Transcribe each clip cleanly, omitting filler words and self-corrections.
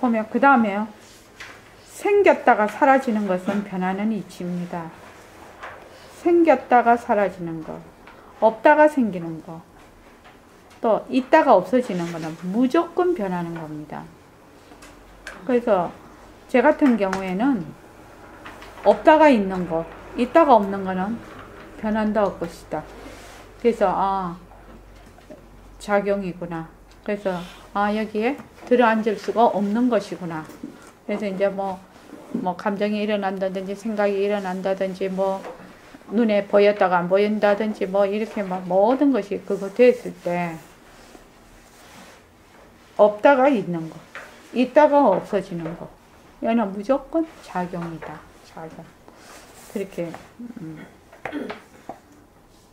보면 그 다음에요. 생겼다가 사라지는 것은 변하는 이치입니다. 생겼다가 사라지는 거, 없다가 생기는 거, 또 있다가 없어지는 거는 무조건 변하는 겁니다. 그래서 제 같은 경우에는 없다가 있는 거, 있다가 없는 거는 변한다 할 것이다. 그래서 작용이구나. 그래서 여기에 들어앉을 수가 없는 것이구나. 그래서 이제 뭐 감정이 일어난다든지 생각이 일어난다든지 뭐 눈에 보였다가 안 보인다든지 뭐 이렇게 막 모든 것이 그거 됐을 때 없다가 있는 거, 있다가 없어지는 거, 얘는 무조건 작용이다. 작용. 그렇게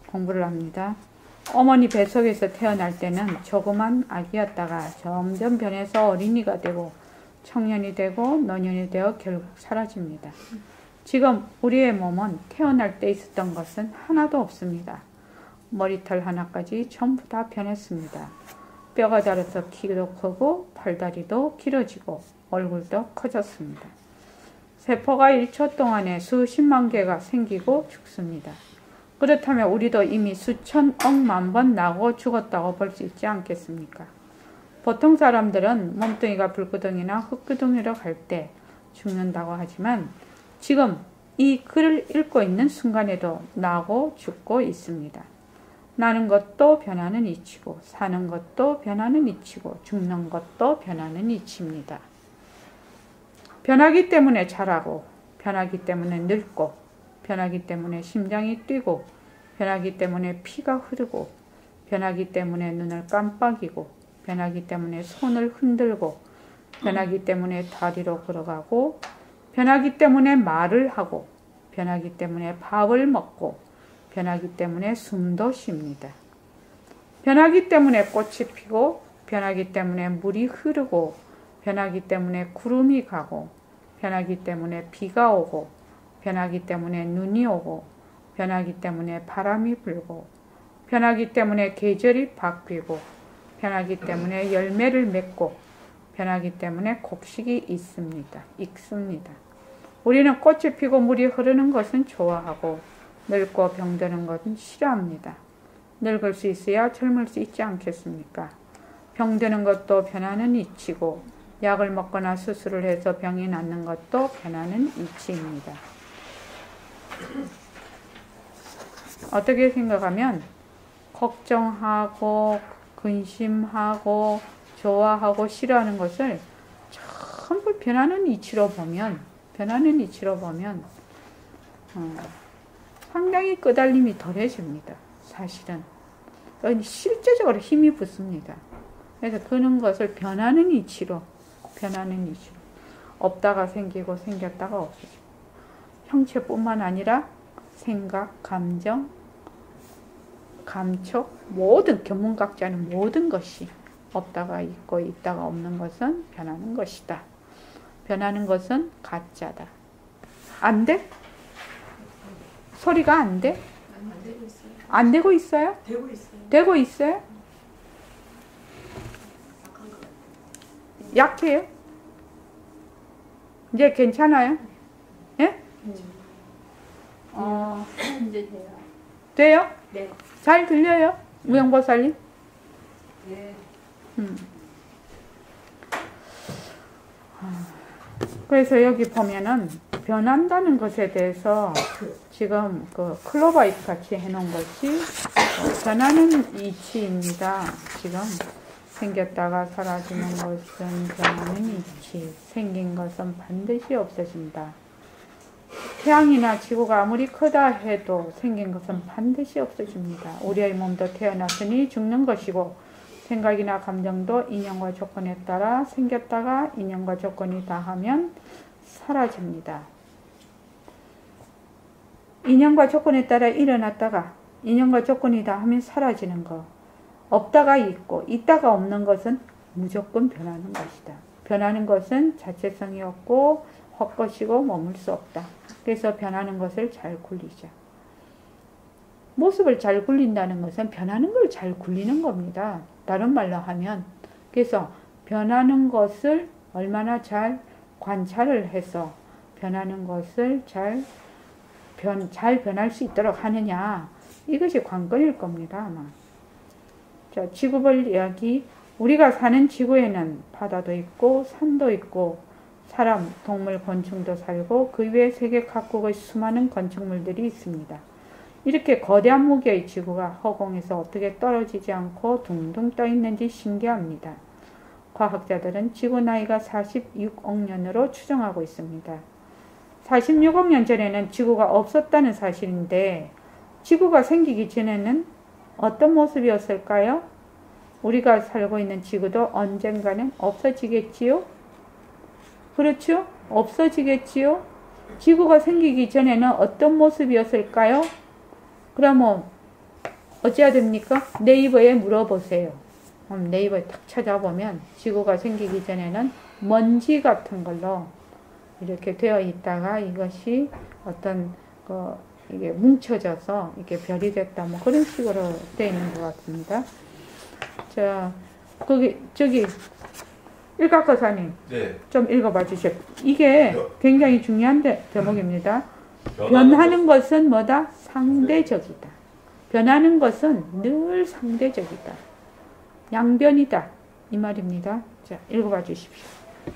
공부를 합니다. 어머니 뱃속에서 태어날 때는 조그만 아기였다가 점점 변해서 어린이가 되고 청년이 되고 노년이 되어 결국 사라집니다. 지금 우리의 몸은 태어날 때 있었던 것은 하나도 없습니다. 머리털 하나까지 전부 다 변했습니다. 뼈가 자라서 키도 크고 팔다리도 길어지고 얼굴도 커졌습니다. 세포가 1초 동안에 수십만 개가 생기고 죽습니다. 그렇다면 우리도 이미 수천 억만 번 나고 죽었다고 볼 수 있지 않겠습니까? 보통 사람들은 몸뚱이가 불구덩이나 흙구덩이로 갈 때 죽는다고 하지만 지금 이 글을 읽고 있는 순간에도 나고 죽고 있습니다. 나는 것도 변하는 이치고 사는 것도 변하는 이치고 죽는 것도 변하는 이치입니다. 변하기 때문에 자라고 변하기 때문에 늙고 변하기 때문에 심장이 뛰고 변하기 때문에 피가 흐르고 변하기 때문에 눈을 깜빡이고 변하기 때문에 손을 흔들고 변하기 때문에 다리로 걸어가고 변하기 때문에 말을 하고 변하기 때문에 밥을 먹고 변하기 때문에 숨도 쉽니다. 변하기 때문에 꽃이 피고 변하기 때문에 물이 흐르고 변하기 때문에 구름이 가고 변하기 때문에 비가 오고 변하기 때문에 눈이 오고 변하기 때문에 바람이 불고 변하기 때문에 계절이 바뀌고 변하기 때문에 열매를 맺고 변하기 때문에 곡식이 익습니다. 우리는 꽃이 피고 물이 흐르는 것은 좋아하고 늙고 병드는 것은 싫어합니다. 늙을 수 있어야 젊을 수 있지 않겠습니까? 병드는 것도 변하는 이치고 약을 먹거나 수술을 해서 병이 낫는 것도 변하는 이치입니다. 어떻게 생각하면 걱정하고 근심하고 좋아하고 싫어하는 것을 전부 변하는 이치로 보면 상당히 끄달림이 덜해집니다. 사실은 실제적으로 힘이 붙습니다. 그래서 그런 것을 변하는 이치로 없다가 생기고 생겼다가 없어지고 형체뿐만 아니라 생각, 감정, 감촉, 모든 견문각자는 모든 것이 없다가 있고 있다가 없는 것은 변하는 것이다. 변하는 것은 가짜다. 안 돼? 소리가 안 돼? 안 되고 있어요. 안 되고 있어요? 되고 있어요. 되고 있어요? 약해요? 이제 괜찮아요? 예? 이제 돼요. 돼요? 네. 잘 들려요? 무용보살님? 네. 그래서 여기 보면은 변한다는 것에 대해서 지금 그 클로바이트 같이 해놓은 것이 변하는 이치입니다. 지금 생겼다가 사라지는 것은 변하는 이치, 생긴 것은 반드시 없어진다. 태양이나 지구가 아무리 크다 해도 생긴 것은 반드시 없어집니다. 우리의 몸도 태어났으니 죽는 것이고 생각이나 감정도 인연과 조건에 따라 생겼다가 인연과 조건이 다하면 사라집니다. 인연과 조건에 따라 일어났다가 인연과 조건이 다하면 사라지는 것. 없다가 있고 있다가 없는 것은 무조건 변하는 것이다. 변하는 것은 자체성이 없고 헛것이고 머물 수 없다. 그래서 변하는 것을 잘 굴리자. 모습을 잘 굴린다는 것은 변하는 걸 잘 굴리는 겁니다. 다른 말로 하면 그래서 변하는 것을 얼마나 잘 관찰을 해서 변하는 것을 잘 변할 수 있도록 하느냐. 이것이 관건일 겁니다, 아마. 자, 지구별 이야기. 우리가 사는 지구에는 바다도 있고 산도 있고 사람, 동물, 곤충도 살고 그 외 세계 각국의 수많은 건축물들이 있습니다. 이렇게 거대한 무게의 지구가 허공에서 어떻게 떨어지지 않고 둥둥 떠 있는지 신기합니다. 과학자들은 지구 나이가 46억 년으로 추정하고 있습니다. 46억 년 전에는 지구가 없었다는 사실인데 지구가 생기기 전에는 어떤 모습이었을까요? 우리가 살고 있는 지구도 언젠가는 없어지겠지요? 그렇죠? 없어지겠지요? 지구가 생기기 전에는 어떤 모습이었을까요? 그러면 어찌해야 됩니까? 네이버에 물어보세요. 네이버에 탁 찾아보면 지구가 생기기 전에는 먼지 같은 걸로 이렇게 되어 있다가 이것이 어떤 이게 뭉쳐져서 이렇게 별이 됐다 뭐 그런 식으로 되어 있는 것 같습니다. 자, 저기 일각거사님, 네. 좀 읽어봐 주십시오. 이게 굉장히 중요한 대목입니다. 변하는 것은 뭐다? 상대적이다. 변하는 것은 늘 상대적이다. 양변이다. 이 말입니다. 자, 읽어봐 주십시오.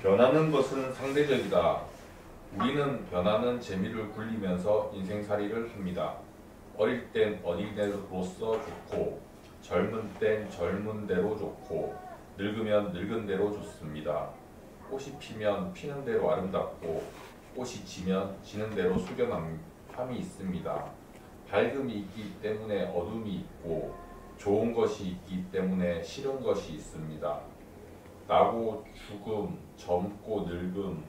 변하는 것은 상대적이다. 우리는 변하는 재미를 굴리면서 인생살이를 합니다. 어릴 땐 어린애로서 좋고 젊은 땐 젊은 대로 좋고 늙으면 늙은 대로 좋습니다. 꽃이 피면 피는 대로 아름답고 꽃이 지면 지는 대로 숙연함이 있습니다. 밝음이 있기 때문에 어둠이 있고 좋은 것이 있기 때문에 싫은 것이 있습니다. 나고 죽음, 젊고 늙음,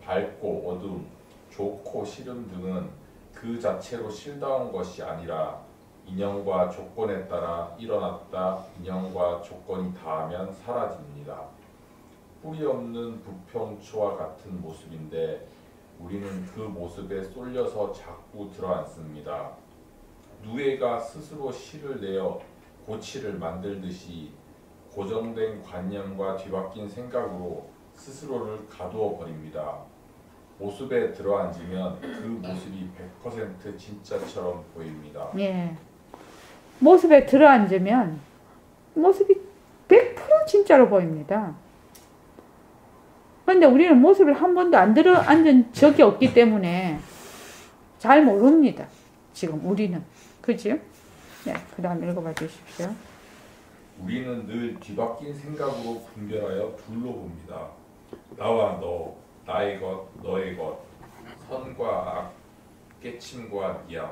밝고 어둠, 좋고 싫음 등은 그 자체로 싫다운 것이 아니라 인연과 조건에 따라 일어났다 인연과 조건이 닿으면 사라집니다. 뿌리 없는 부평초와 같은 모습인데 우리는 그 모습에 쏠려서 자꾸 들어앉습니다. 누에가 스스로 실을 내어 고치를 만들듯이 고정된 관념과 뒤바뀐 생각으로 스스로를 가두어 버립니다. 모습에 들어앉으면 그 모습이 100% 진짜처럼 보입니다. 예. 모습에 들어앉으면 모습이 100% 진짜로 보입니다. 그런데 우리는 모습을 한 번도 안 들어앉은 적이 없기 때문에 잘 모릅니다. 지금 우리는. 그죠? 네, 그 다음 읽어봐 주십시오. 우리는 늘 뒤바뀐 생각으로 분별하여 둘러봅니다. 나와 너, 나의 것, 너의 것, 선과 악, 깨침과 미암,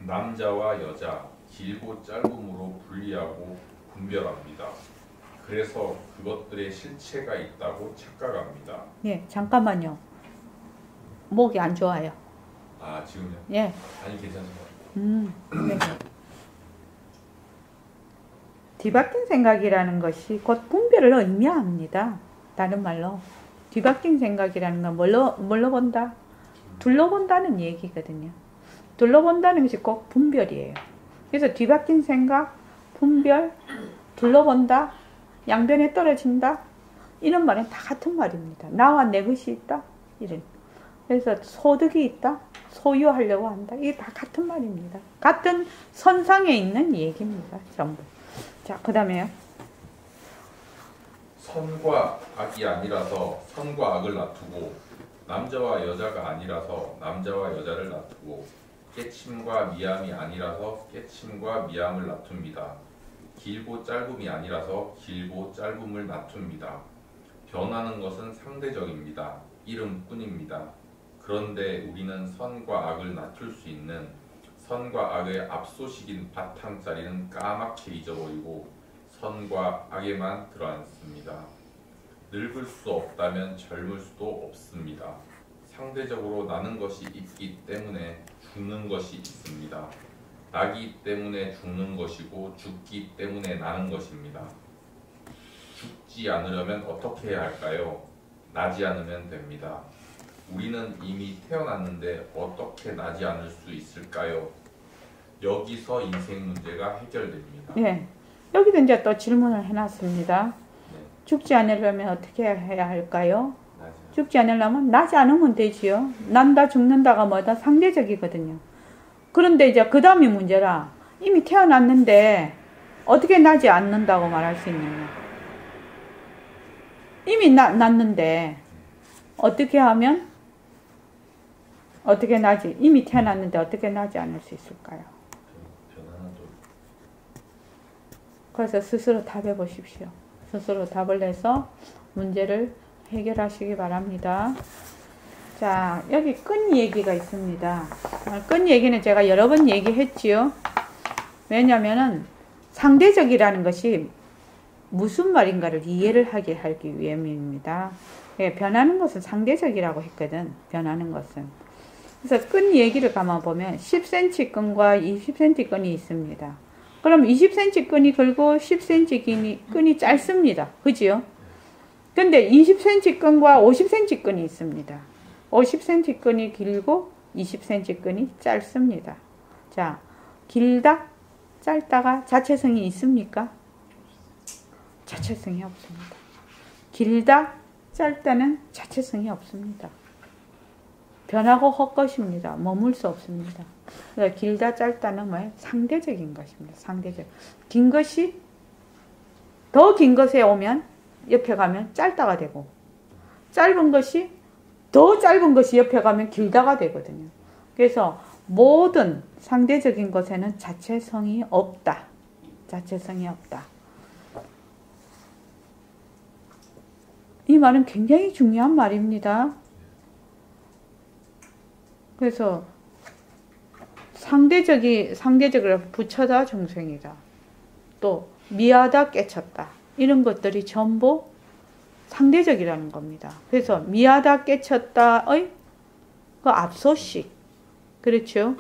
남자와 여자, 길고 짧음으로 분리하고 분별합니다. 그래서 그것들의 실체가 있다고 착각합니다. 예, 잠깐만요. 목이 안 좋아요. 아, 지금요? 예. 아니, 괜찮습니다. 네. 뒤바뀐 생각이라는 것이 곧 분별을 의미합니다. 다른 말로 뒤바뀐 생각이라는 건 뭘로 본다? 둘러본다는 얘기거든요. 둘러본다는 것이 꼭 분별이에요. 그래서 뒤바뀐 생각, 분별, 둘러본다, 양변에 떨어진다 이런 말은 다 같은 말입니다. 나와 내 것이 있다 이런. 그래서 소득이 있다, 소유하려고 한다. 이게 다 같은 말입니다. 같은 선상에 있는 얘기입니다. 전부. 자, 그 다음에요. 선과 악이 아니라서 선과 악을 놔두고 남자와 여자가 아니라서 남자와 여자를 놔두고 깨침과 미암이 아니라서 깨침과 미암을 놔둡니다. 길고 짧음이 아니라서 길고 짧음을 놔둡니다. 변하는 것은 상대적입니다. 이름뿐입니다. 그런데 우리는 선과 악을 낮출 수 있는 선과 악의 압소식인 바탕자리는 까맣게 잊어버리고 선과 악에만 들어앉습니다. 늙을 수 없다면 젊을 수도 없습니다. 상대적으로 나는 것이 있기 때문에 죽는 것이 있습니다. 나기 때문에 죽는 것이고 죽기 때문에 나는 것입니다. 죽지 않으려면 어떻게 해야 할까요? 나지 않으면 됩니다. 우리는 이미 태어났는데 어떻게 나지 않을 수 있을까요? 여기서 인생 문제가 해결됩니다. 예. 여기도 이제 또 질문을 해놨습니다. 네. 죽지 않으려면 어떻게 해야 할까요? 맞아요. 죽지 않으려면 나지 않으면 되지요. 난다 죽는다가 뭐다 상대적이거든요. 그런데 이제 그 다음이 문제라. 이미 태어났는데 어떻게 나지 않는다고 말할 수 있느냐. 이미 났는데 어떻게 하면 어떻게 나지? 이미 태어났는데 어떻게 나지 않을 수 있을까요? 변화는 또 그래서 스스로 답해 보십시오. 스스로 답을 내서 문제를 해결하시기 바랍니다. 자, 여기 끈 얘기가 있습니다. 끈 얘기는 제가 여러 번 얘기했지요. 왜냐면은 상대적이라는 것이 무슨 말인가를 이해를 하게 하기 위함입니다. 변하는 것은 상대적이라고 했거든. 변하는 것은. 그래서 끈 얘기를 가만보면 10cm 끈과 20cm 끈이 있습니다. 그럼 20cm 끈이 길고 10cm 끈이 짧습니다. 그지요? 근데 20cm 끈과 50cm 끈이 있습니다. 50cm 끈이 길고 20cm 끈이 짧습니다. 자, 길다, 짧다가 자체성이 있습니까? 자체성이 없습니다. 길다, 짧다는 자체성이 없습니다. 변하고 헛것입니다. 머물 수 없습니다. 그러니까 길다, 짧다는 뭐예요? 상대적인 것입니다. 상대적. 긴 것이 더 긴 것에 오면 옆에 가면 짧다가 되고, 짧은 것이 더 짧은 것이 옆에 가면 길다가 되거든요. 그래서 모든 상대적인 것에는 자체성이 없다. 자체성이 없다. 이 말은 굉장히 중요한 말입니다. 그래서 상대적으로 부처다 중생이다. 또 미하다 깨쳤다. 이런 것들이 전부 상대적이라는 겁니다. 그래서 미하다 깨쳤다의 그 앞소식. 그렇죠?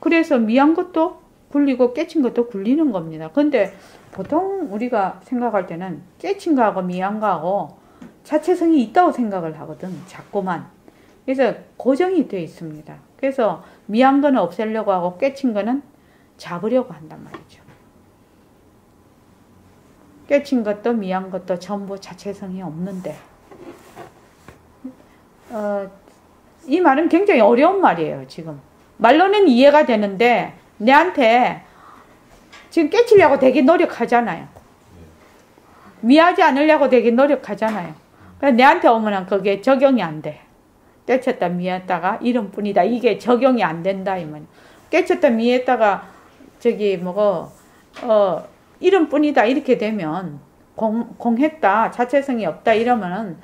그래서 미한 것도 굴리고 깨친 것도 굴리는 겁니다. 근데 보통 우리가 생각할 때는 깨친 거하고 미한 거하고 자체성이 있다고 생각을 하거든. 자꾸만. 그래서 고정이 되어 있습니다. 그래서 미한 거는 없애려고 하고 깨친 거는 잡으려고 한단 말이죠. 깨친 것도 미한 것도 전부 자체성이 없는데 이 말은 굉장히 어려운 말이에요. 지금 말로는 이해가 되는데 내한테 지금 깨치려고 되게 노력하잖아요. 미하지 않으려고 되게 노력하잖아요. 그래서 내한테 오면 그게 적용이 안 돼. 깨쳤다 미했다가 이름뿐이다. 이게 적용이 안 된다. 이면 깨쳤다 미했다가 이름뿐이다. 이렇게 되면 공했다. 자체성이 없다. 이러면은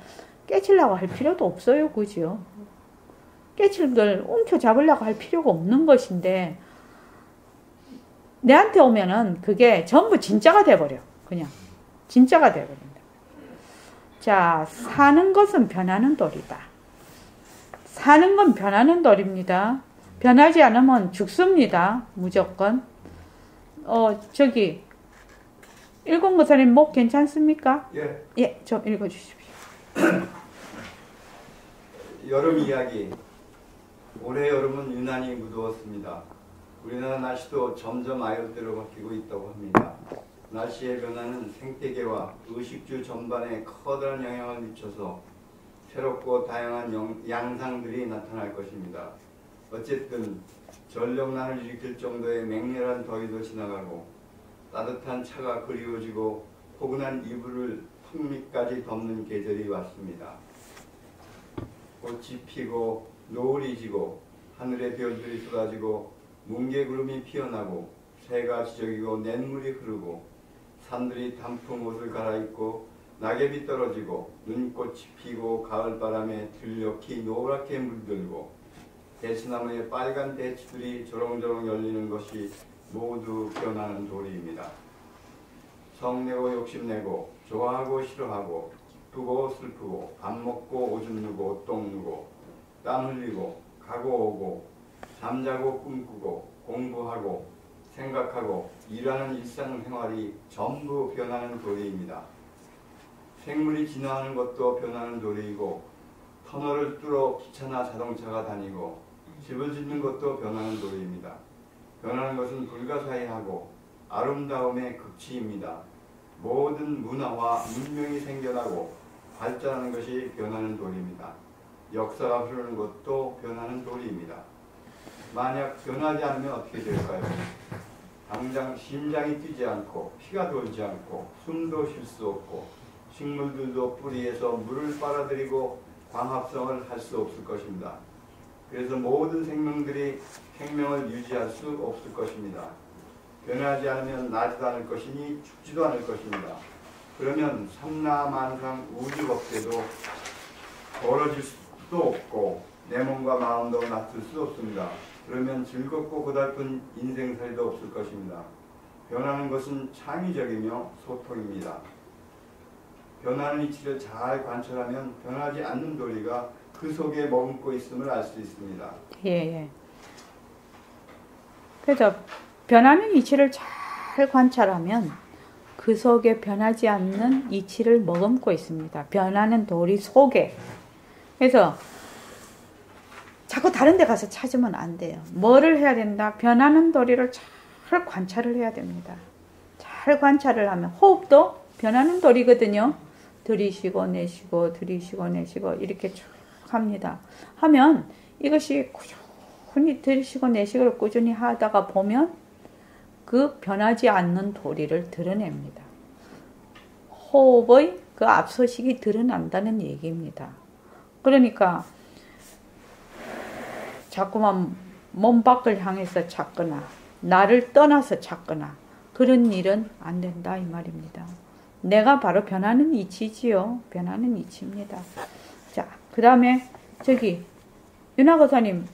깨치려고 할 필요도 없어요. 그죠? 깨칠 걸 움켜잡으려고 할 필요가 없는 것인데 내한테 오면은 그게 전부 진짜가 돼버려. 그냥 진짜가 돼버린다. 자, 사는 것은 변하는 도리다. 사는 건 변하는 도리입니다. 변하지 않으면 죽습니다. 무조건. 일공 목사님 목 괜찮습니까? 예. 예, 좀 읽어주십시오. 여름 이야기. 올해 여름은 유난히 무더웠습니다. 우리나라 날씨도 점점 아열대로 바뀌고 있다고 합니다. 날씨의 변화는 생태계와 의식주 전반에 커다란 영향을 미쳐서 새롭고 다양한 양상들이 나타날 것입니다. 어쨌든 전력난을 일으킬 정도의 맹렬한 더위도 지나가고 따뜻한 차가 그리워지고 포근한 이불을 턱 밑까지 덮는 계절이 왔습니다. 꽃이 피고 노을이 지고 하늘에 별들이 쏟아지고 뭉게구름이 피어나고 새가 지저귀고 냇물이 흐르고 산들이 단풍 옷을 갈아입고 낙엽이 떨어지고 눈꽃이 피고 가을바람에 들녘이 노랗게 물들고 대추나무에 빨간 대추들이 조롱조롱 열리는 것이 모두 변하는 도리입니다. 성내고 욕심내고 좋아하고 싫어하고 기쁘고 슬프고 밥 먹고 오줌 누고 똥 누고 땀 흘리고 가고 오고 잠자고 꿈꾸고 공부하고 생각하고 일하는 일상생활이 전부 변하는 도리입니다. 생물이 진화하는 것도 변하는 도리이고 터널을 뚫어 기차나 자동차가 다니고 집을 짓는 것도 변하는 도리입니다. 변하는 것은 불가사의하고 아름다움의 극치입니다. 모든 문화와 문명이 생겨나고 발전하는 것이 변하는 도리입니다. 역사가 흐르는 것도 변하는 도리입니다. 만약 변하지 않으면 어떻게 될까요? 당장 심장이 뛰지 않고 피가 돌지 않고 숨도 쉴 수 없고 식물들도 뿌리에서 물을 빨아들이고 광합성을 할 수 없을 것입니다. 그래서 모든 생명들이 생명을 유지할 수 없을 것입니다. 변하지 않으면 나지도 않을 것이니 죽지도 않을 것입니다. 그러면 삼라만상 우주법계도 벌어질 수도 없고 내 몸과 마음도 놔둘 수 없습니다. 그러면 즐겁고 고달픈 인생살이도 없을 것입니다. 변하는 것은 창의적이며 소통입니다. 변하는 이치를 잘 관찰하면 변하지 않는 도리가 그 속에 머금고 있음을 알 수 있습니다. 예. 그래서 변하는 이치를 잘 관찰하면 그 속에 변하지 않는 이치를 머금고 있습니다. 변하는 도리 속에. 그래서 자꾸 다른 데 가서 찾으면 안 돼요. 뭐를 해야 된다? 변하는 도리를 잘 관찰을 해야 됩니다. 잘 관찰을 하면 호흡도 변하는 도리거든요. 들이쉬고 내쉬고 들이쉬고 내쉬고 이렇게 쭉 합니다. 하면 이것이 꾸준히 들이쉬고 내쉬고를 꾸준히 하다가 보면 그 변하지 않는 도리를 드러냅니다. 호흡의 그 앞서식이 드러난다는 얘기입니다. 그러니까 자꾸만 몸 밖을 향해서 찾거나 나를 떠나서 찾거나 그런 일은 안 된다 이 말입니다. 내가 바로 변하는 이치지요. 변하는 이치입니다. 자, 그 다음에 저기 윤아 거사님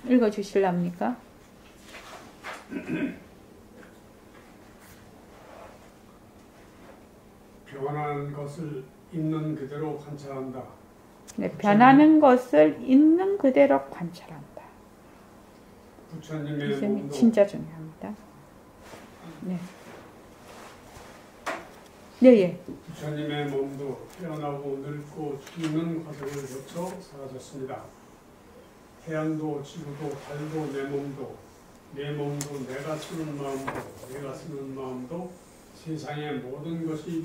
읽어주실랍니까? 변하는 것을 있는 그대로 관찰한다. 네, 변하는 것을 있는 그대로 관찰한다. 부처님의 이 점이 몸도 진짜 중요합니다. 네. 네. 부처님의 몸도 태어나고 늙고 죽는 과정을 거쳐 사라졌습니다. 태양도 지구도 달도 내 몸도 내가 쓰는 마음도 내가 쓰는 마음도 세상의 모든 것이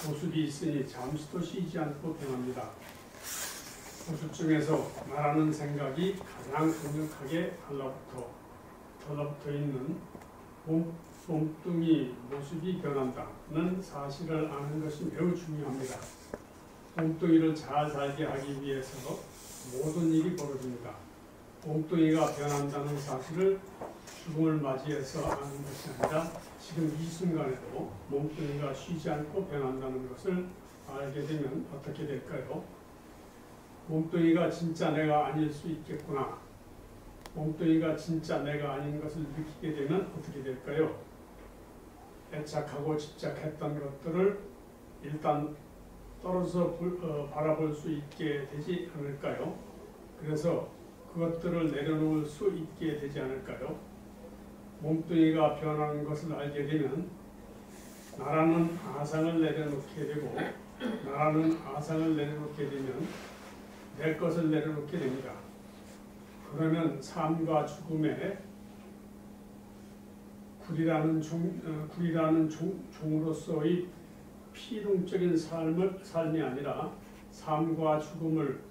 모습이 있으니 잠시도 쉬지 않고 변합니다. 모습 중에서 나라는 생각이 가장 강력하게 달라붙어 있는 몸뚱이 모습이 변한다는 사실을 아는 것이 매우 중요합니다. 몸뚱이를 잘 살게 하기 위해서 모든 일이 벌어집니다. 몸뚱이가 변한다는 사실을 죽음을 맞이해서 아는 것이 아니라 지금 이 순간에도 몸뚱이가 쉬지 않고 변한다는 것을 알게 되면 어떻게 될까요? 몸뚱이가 진짜 내가 아닐 수 있겠구나. 몸뚱이가 진짜 내가 아닌 것을 느끼게 되면 어떻게 될까요? 애착하고 집착했던 것들을 일단 떨어져 바라볼 수 있게 되지 않을까요? 그래서 그것들을 내려놓을 수 있게 되지 않을까요? 몸뚱이가 변하는 것을 알게 되면 나라는 아상을 내려놓게 되고 나라는 아상을 내려놓게 되면 내 것을 내려놓게 됩니다. 그러면 삶과 죽음에 굴이라는 종으로서의 필용적인 삶이 아니라 삶과 죽음을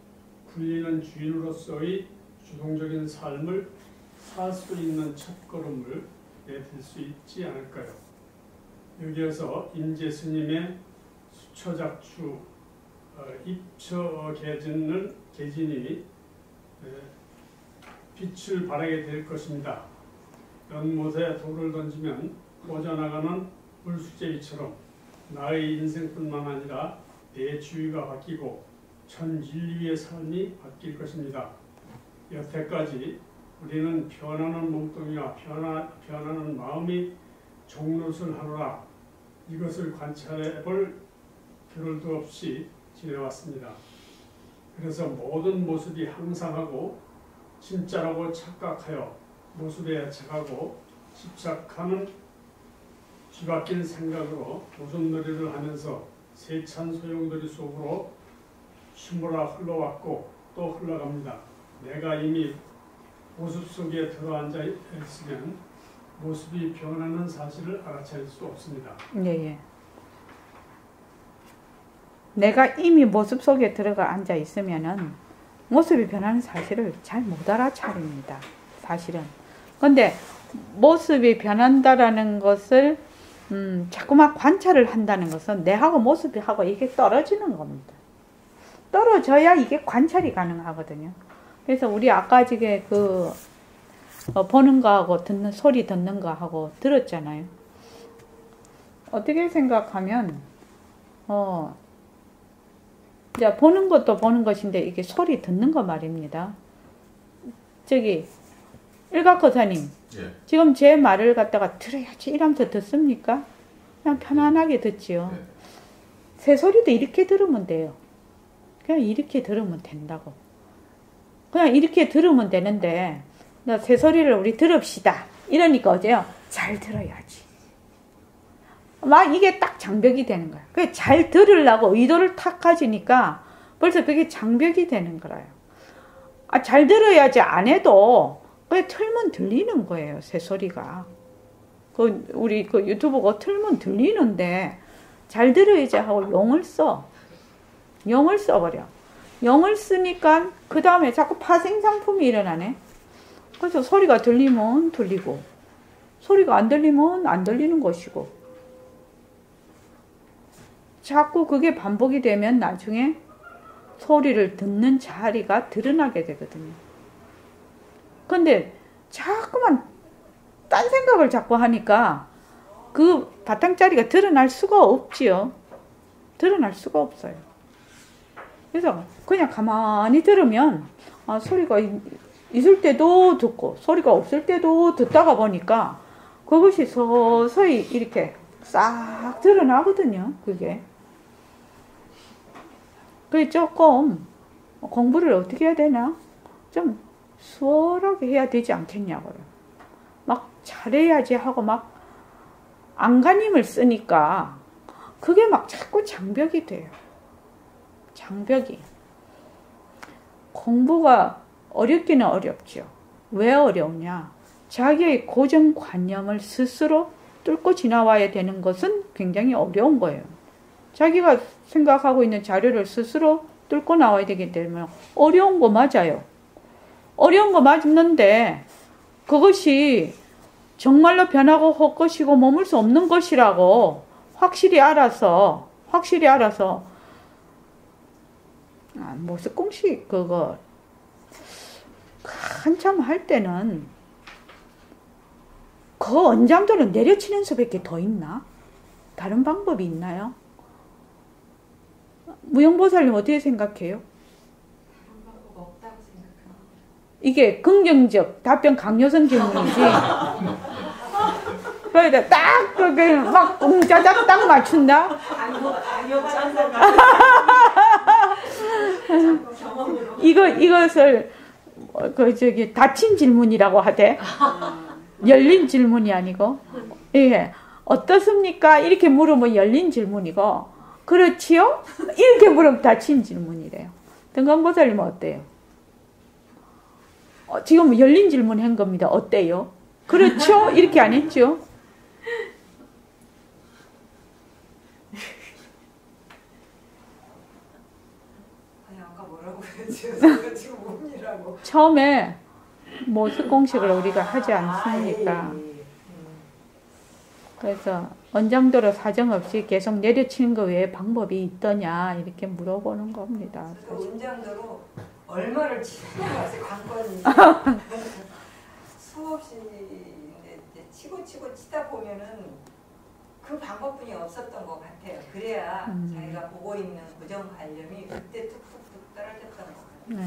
굴리는 주인으로서의 주동적인 삶을 살 수 있는 첫걸음을 내딜 수 있지 않을까요? 여기에서 인재 스님의 수처작추 입처 계진이 빛을 발하게 될 것입니다. 연못에 돌을 던지면 뻗어나가는 물수제비처럼 나의 인생뿐만 아니라 내 주위가 바뀌고 전 인류의 삶이 바뀔 것입니다. 여태까지 우리는 변하는 몸뚱이와 변하는 마음이 종노릇을 하노라 이것을 관찰해 볼 겨를도 없이 지내왔습니다. 그래서 모든 모습이 항상하고 진짜라고 착각하여 모습에 애착하고 집착하는 뒤바뀐 생각으로 도전놀이를 하면서 세찬 소용돌이 속으로 휘몰아 흘러왔고 또 흘러갑니다. 내가 이미 모습 속에 들어앉아 있으면 모습이 변하는 사실을 알아챌 수 없습니다. 예, 예. 내가 이미 모습 속에 들어가 앉아 있으면은 모습이 변하는 사실을 잘 못 알아차립니다. 사실은. 근데 모습이 변한다라는 것을 자꾸만 관찰을 한다는 것은 내하고 모습이 하고 이게 떨어지는 겁니다. 떨어져야 이게 관찰이 가능하거든요. 그래서 우리 아까 지게 보는 거하고 듣는 소리 듣는 거하고 들었잖아요. 어떻게 생각하면 이제 보는 것도 보는 것인데 이게 소리 듣는 거 말입니다. 저기 일각거사님, 예. 지금 제 말을 갖다가 들어야지 이러면서 듣습니까? 그냥 편안하게 듣지요. 네. 새소리도 이렇게 들으면 돼요. 그냥 이렇게 들으면 된다고. 그냥 이렇게 들으면 되는데 새소리를 우리 들읍시다 이러니까 어째요? 잘 들어야지. 막 이게 딱 장벽이 되는 거야. 그게 잘 들으려고 의도를 탁 가지니까 벌써 그게 장벽이 되는 거예요. 잘 들어야지 안 해도 그게 틀면 들리는 거예요. 새소리가. 우리 유튜브가 틀면 들리는데 잘 들어야지 하고 용을 써. 용을 써버려. 용을 쓰니까 그 다음에 자꾸 파생상품이 일어나네. 그래서 소리가 들리면 들리고 소리가 안 들리면 안 들리는 것이고 자꾸 그게 반복이 되면 나중에 소리를 듣는 자리가 드러나게 되거든요. 근데 자꾸만 딴 생각을 자꾸 하니까 그 바탕자리가 드러날 수가 없지요. 드러날 수가 없어요. 그래서 그냥 가만히 들으면 소리가 있을 때도 듣고 소리가 없을 때도 듣다가 보니까 그것이 서서히 이렇게 싹 드러나거든요. 그게 조금 공부를 어떻게 해야 되나? 좀 수월하게 해야 되지 않겠냐고요. 막 잘해야지 하고 막 안간힘을 쓰니까 그게 막 자꾸 장벽이 돼요. 장벽이. 공부가 어렵기는 어렵죠. 왜 어려우냐? 자기의 고정관념을 스스로 뚫고 지나와야 되는 것은 굉장히 어려운 거예요. 자기가 생각하고 있는 자료를 스스로 뚫고 나와야 되기 때문에 어려운 거 맞아요. 어려운 거 맞는데 그것이 정말로 변하고 헛것이고 머물 수 없는 것이라고 확실히 알아서 모습 공식 그거 한참 할 때는 그 언장도를 내려치는 수밖에 더 있나? 다른 방법이 있나요? 무용보살님 어떻게 생각해요? 다른 방법 없다고 생각합니다. 이게 긍정적 답변 강요성 질문이지. 그러니까 딱 그렇게 막 웅짜작 딱 맞춘다. 이것을 닫힌 질문이라고 하대. 열린 질문이 아니고. 예. 어떻습니까? 이렇게 물으면 열린 질문이고, 그렇지요? 이렇게 물으면 닫힌 질문이래요. 등광보살님은 어때요? 지금 열린 질문 한 겁니다. 어때요? 그렇죠? 이렇게 안 했죠? 아니 아까 뭐라고 그랬지? 지금 뭡니라고. 처음에 모습 공식을 우리가 하지 않습니까? 그래서 언장도로 사정없이 계속 내려치는 거 외에 방법이 있더냐 이렇게 물어보는 겁니다. 언장도로 얼마를 치는 관건이 수없이 치고 치다 보면은 그 방법뿐이 없었던 것 같아요. 그래야 자기가 보고 있는 고정관념이 그때 툭툭툭 떨어졌던 것 같아요. 네.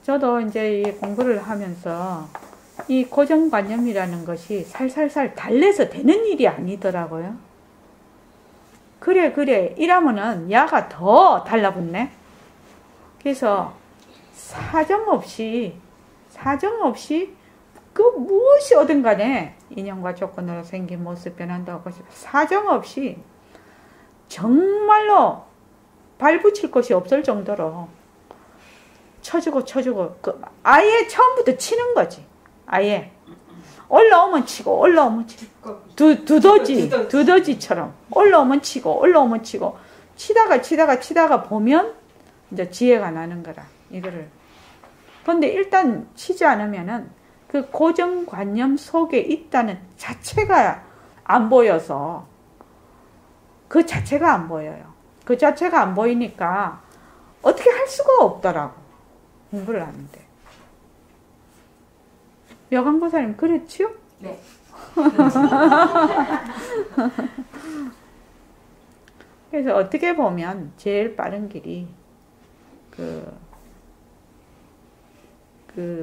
저도 이제 이 공부를 하면서 이 고정관념이라는 것이 살살살 달래서 되는 일이 아니더라고요. 그래 이러면은 야가 더 달라붙네. 그래서 사정없이 그 무엇이 오든 간에 인연과 조건으로 생긴 모습 변한다고 하고 사정없이 정말로 발붙일 것이 없을 정도로 쳐주고 아예 처음부터 치는 거지. 아예 올라오면 치고 올라오면 치고 두더지처럼 올라오면 치고 치다가 보면 이제 지혜가 나는 거라 이거를. 근데 일단 치지 않으면은 그 고정관념 속에 있다는 자체가 안 보여서 그 자체가 안 보여요. 그 자체가 안 보이니까 어떻게 할 수가 없더라고. 공부를 하는데. 여강보사님 그랬지요? 네. 그래서 어떻게 보면 제일 빠른 길이 그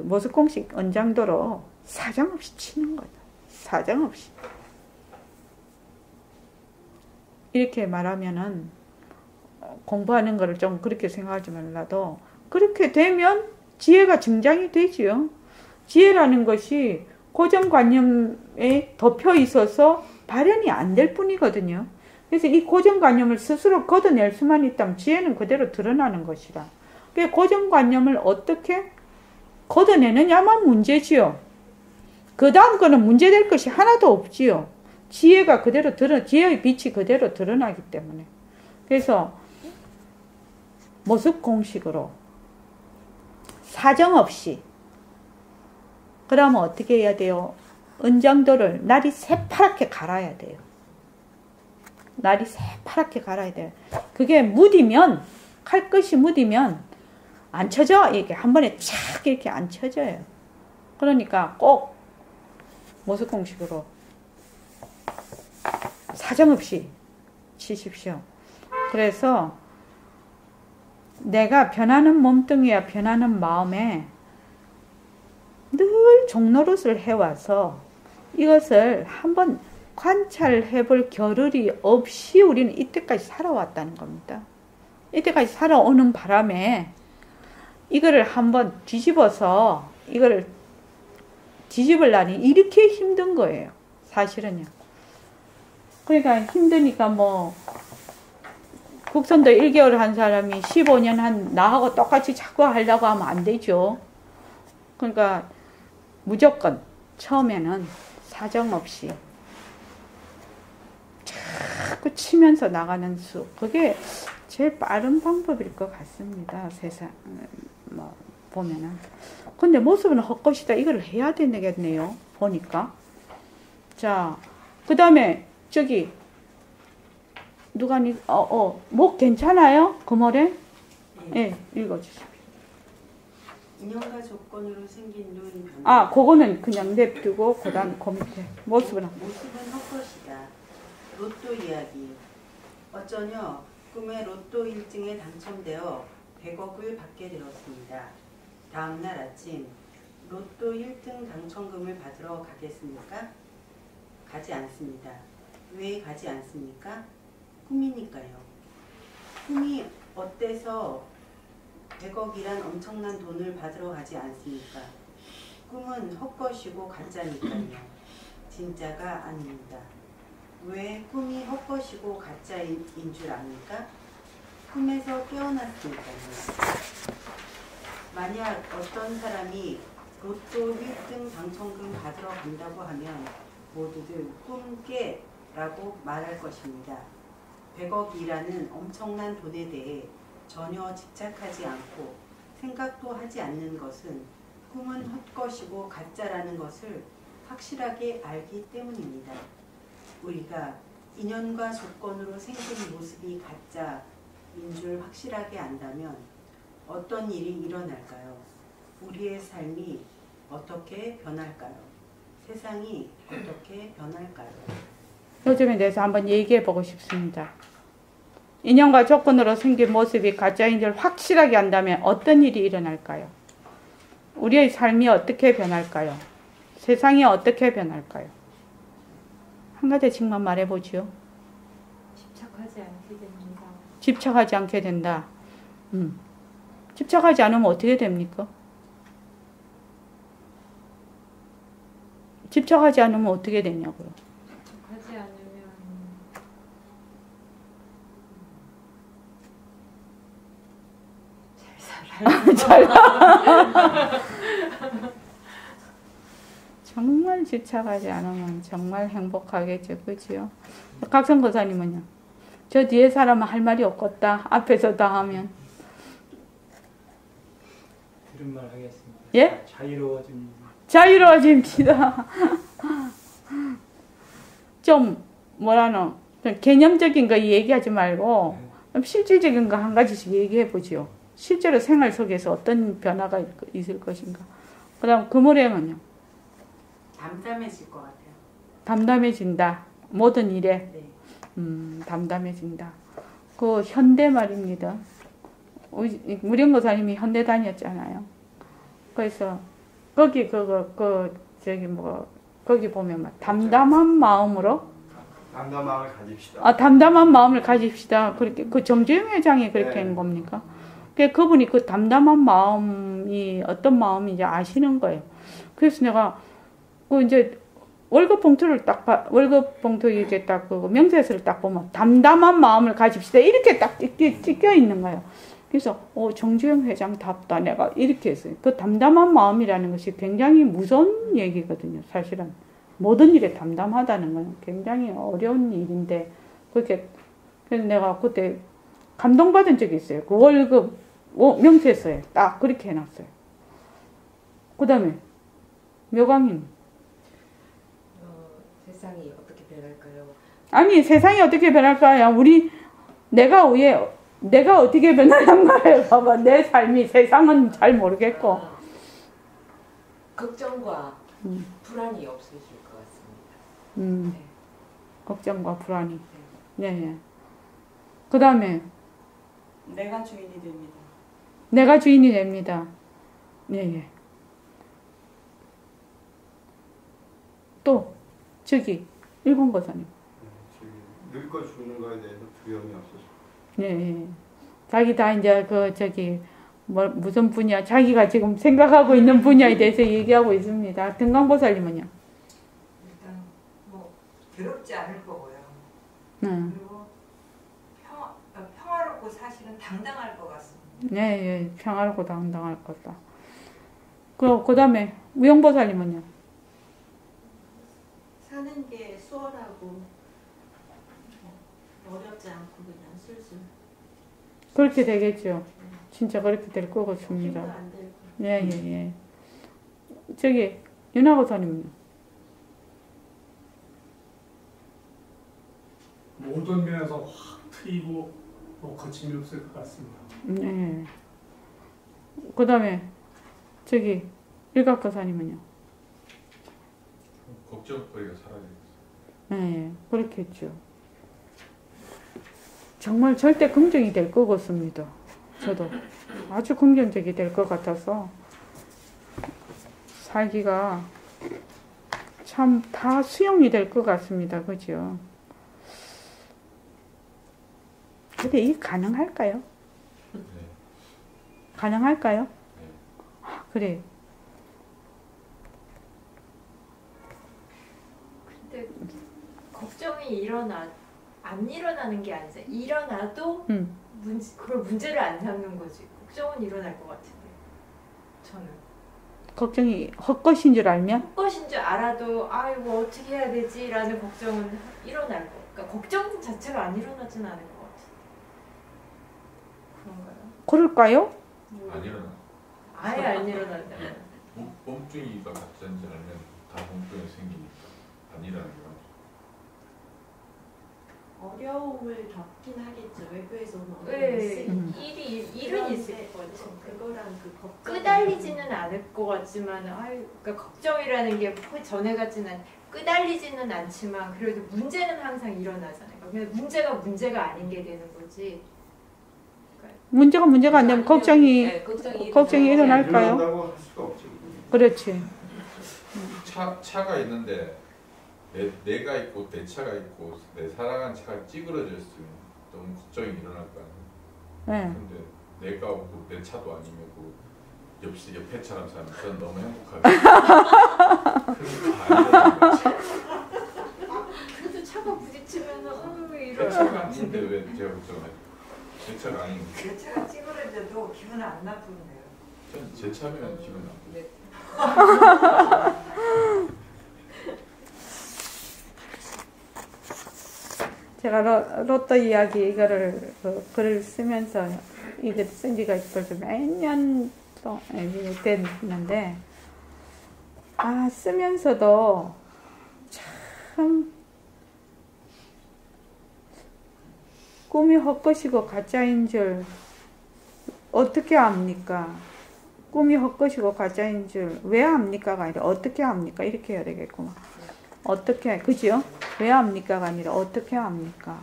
모습공식 언장도로 사정없이 치는 거죠. 사정없이. 이렇게 말하면은 공부하는 거를 좀 그렇게 생각하지 말라도 그렇게 되면 지혜가 증장이 되지요. 지혜라는 것이 고정관념에 덮여 있어서 발현이 안 될 뿐이거든요. 그래서 이 고정관념을 스스로 걷어낼 수만 있다면 지혜는 그대로 드러나는 것이라. 그 고정관념을 어떻게 걷어내느냐만 문제지요. 그 다음 거는 문제될 것이 하나도 없지요. 지혜가 그대로 지혜의 빛이 그대로 드러나기 때문에. 그래서 모습 공식으로 사정없이. 그러면 어떻게 해야 돼요? 은장도를 날이 새파랗게 갈아야 돼요. 날이 새파랗게 갈아야 돼요. 그게 묻으면, 칼끝이 묻으면 안 쳐져. 이렇게 한 번에 착 이렇게 안 쳐져요. 그러니까 꼭 모습 공식으로 사정없이 치십시오. 그래서 내가 변하는 몸뚱이와 변하는 마음에 늘 종노릇을 해와서 이것을 한번 관찰해 볼 겨를이 없이 우리는 이때까지 살아왔다는 겁니다. 이때까지 살아오는 바람에 이거를 한번 뒤집어서 이거를 뒤집으려니 이렇게 힘든 거예요. 사실은요. 그러니까 힘드니까 뭐 국선도 1개월 한 사람이 15년 한 나하고 똑같이 자꾸 하려고 하면 안 되죠. 그러니까 무조건 처음에는 사정없이 자꾸 치면서 나가는 수, 그게 제일 빠른 방법일 것 같습니다. 세상 뭐 보면은. 근데 모습은 헛것이다. 이걸 해야 되겠네요. 보니까. 자, 그 다음에 저기 누가 목 괜찮아요? 그 머리? 네, 읽어주십시오. 인연과 조건으로 생긴 눈 변화. 아, 그거는 그냥 냅두고 그 다음 그 밑에 모습은 헛것이다. 로또 이야기. 어쩌냐 꿈에 로또 1등에 당첨되어 100억을 받게 되었습니다. 다음날 아침 로또 1등 당첨금을 받으러 가겠습니까? 가지 않습니다. 왜 가지 않습니까? 꿈이니까요. 꿈이 어때서 100억이란 엄청난 돈을 받으러 가지 않습니까? 꿈은 헛것이고 가짜니까요. 진짜가 아닙니다. 왜 꿈이 헛것이고 가짜인 줄 압니까? 꿈에서 깨어났으니까요. 만약 어떤 사람이 로또 1등 당첨금 받으러 간다고 하면 모두들 꿈깨라고 말할 것입니다. 100억이라는 엄청난 돈에 대해 전혀 집착하지 않고 생각도 하지 않는 것은 꿈은 헛것이고 가짜라는 것을 확실하게 알기 때문입니다. 우리가 인연과 조건으로 생긴 모습이 가짜인 줄 확실하게 안다면 어떤 일이 일어날까요? 우리의 삶이 어떻게 변할까요? 세상이 어떻게 변할까요? 요즘에 대해서 한번 얘기해 보고 싶습니다. 인연과 조건으로 생긴 모습이 가짜인 줄 확실하게 안다면 어떤 일이 일어날까요? 우리의 삶이 어떻게 변할까요? 세상이 어떻게 변할까요? 한 가지씩만 말해보지요. 집착하지 않게 됩니다. 집착하지 않게 된다. 집착하지 않으면 어떻게 됩니까? 집착하지 않으면 어떻게 되냐고요. 집착하지 않으면 잘 살아요. 정말 집착하지 않으면 정말 행복하겠죠. 그지요? 각성 거사님은요? 저 뒤에 사람은 할 말이 없겠다. 앞에서 다 하면. 들은 말 하겠습니다. 예? 자유로워집니다. 자유로워집니다. 좀 뭐라노? 좀 개념적인 거 얘기하지 말고 좀 실질적인 거 한 가지씩 얘기해 보지요. 실제로 생활 속에서 어떤 변화가 있을 것인가. 그 다음 금오령은요? 담담해질 것 같아요. 담담해진다. 모든 일에. 네. 담담해진다. 그 현대 말입니다. 무령거사님이 현대 다녔잖아요. 그래서 거기 거기 보면 막 담담한 마음으로 담담한 마음을 가집시다. 담담한 마음을 가집시다. 그렇게 그 정주영 회장이 그렇게 한 겁니까? 그분이 그 담담한 마음이 어떤 마음인지 아시는 거예요. 그래서 내가 그 이제 월급 봉투를 월급 봉투 이렇게 딱 그 명세서를 딱 보면 담담한 마음을 가집시다 이렇게 딱 찍혀 있는 거예요. 그래서 정주영 회장답다 내가 이렇게 했어요. 그 담담한 마음이라는 것이 굉장히 무서운 얘기거든요. 사실은 모든 일에 담담하다는 건 굉장히 어려운 일인데 그렇게 그래서 내가 그때 감동받은 적이 있어요. 그 월급 명세서에 딱 그렇게 해놨어요. 그 다음에 묘광님 세상이 어떻게 변할까요? 아니 세상이 어떻게 변할까요? 내가 어떻게 변하는 거예요? 봐봐 내 삶이 세상은 잘 모르겠고 걱정과 불안이 없어질 것 같습니다. 네. 걱정과 불안이 네. 그 다음에 내가 주인이 됩니다. 내가 주인이 됩니다. 네. 또 저기 일본 거사님 늙어 죽는 거에 대해서 두려움이 없어서. 네. 자기 다 이제 무슨 분야 자기가 지금 생각하고 있는 분야에 대해서 얘기하고 있습니다. 등강보살님은요? 일단 뭐 괴롭지 않을 거고요. 그리고 평화롭고 사실은 당당할 것 같습니다. 네, 평화롭고 당당할 거다. 그 다음에 무용보살님은요? 사는 게 수월하고 어렵지 않고 그냥 술술. 그렇게 되겠죠. 진짜 그렇게 될 것 같습니다. 힘도 안 들고. 예. 저기 윤하고사님은요? 모든 면에서 확 트이고 거침이 없을 것 같습니다. 네. 그 다음에 저기 일각거사님은요? 걱정거리가 사라지겠어요. 네, 그렇겠죠. 정말 절대 긍정이 될 것 같습니다. 저도 아주 긍정적이 될 것 같아서 살기가 참 다 수용이 될 것 같습니다. 그죠? 근데 이게 가능할까요? 네. 가능할까요? 네. 그래. 근데 걱정이 안 일어나는 게 아니죠. 일어나도 그걸 문제를 안 삼는 거지. 걱정은 일어날 것 같은데. 저는. 걱정이 헛것인 줄 알면? 헛것인 줄 알아도 아이고 어떻게 해야 되지라는 걱정은 일어날 거. 그러니까 걱정 자체가 안 일어나진 않을 것 같아. 그런가요? 그럴까요? 안 일어나. 아예 안 일어난다면. 몸뚱이가 가짜인지 알면 다 몸뚱이 생기니까 안 일어나는 거. 어려움을 겪긴 하겠죠. 외부에서 오는 네, 어려움이 일은 있을 것 같아요. 그거랑 그 걱정 끄달리지는 않을 것 같지만, 그러니까 걱정이라는 게 전에 같지는 끄달리지는 않지만 그래도 문제는 항상 일어나잖아요. 그러니까 문제가 아닌 게 되는 거지. 문제가 안 되면 걱정이 일어날까요? 일어난다고 할 수가 없죠. 그렇지. 차가 있는데 내가 있고 내 차가 있고 내 사랑한 차가 찌그러졌으면 너무 걱정이 일어날 거 아니에요. 네. 근데 내가 오고 내 차도 아니면 그 옆에 차람 사람 전 너무 행복하게. 그래도 차가 부딪히면 내 이런. 차가 아닌데 왜 제가 걱정해요? 제 차가 아닌데. 내 차가 찌그러져도 기분 안 나쁜데요. 전 제 차면 기분 나쁘죠. 제가 로또 이야기 이거를 글을 쓰면서 이거 쓴 지가 벌써 몇 년 됐는데 쓰면서도 참 꿈이 헛것이고 가짜인 줄 어떻게 압니까? 꿈이 헛것이고 가짜인 줄 왜 압니까가 아니라 어떻게 압니까? 이렇게 해야 되겠구만. 어떻게, 그죠? 왜 압니까가 아니라 어떻게 압니까?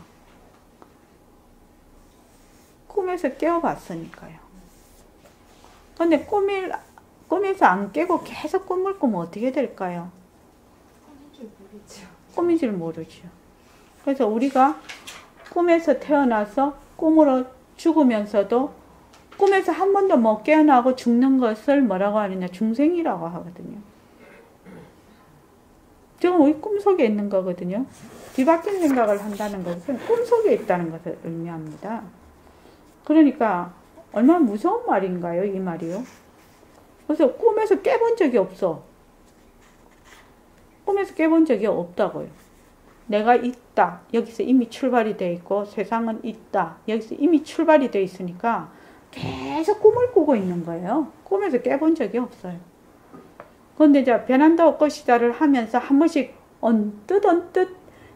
꿈에서 깨어봤으니까요. 근데 꿈에서 안 깨고 계속 꿈을 꾸면 어떻게 될까요? 꿈인 줄 모르죠. 그래서 우리가 꿈에서 태어나서 꿈으로 죽으면서도 꿈에서 한 번도 못 깨어나고 죽는 것을 뭐라고 하느냐? 중생이라고 하거든요. 지금 우리 꿈속에 있는 거거든요. 뒤바뀐 생각을 한다는 것은 꿈속에 있다는 것을 의미합니다. 그러니까 얼마나 무서운 말인가요? 이 말이요. 그래서 꿈에서 깨본 적이 없어. 꿈에서 깨본 적이 없다고요. 내가 있다. 여기서 이미 출발이 돼 있고 세상은 있다. 여기서 이미 출발이 돼 있으니까 계속 꿈을 꾸고 있는 거예요. 꿈에서 깨본 적이 없어요. 그런데 이제 변한다 올 것이다를 하면서 한 번씩 언뜻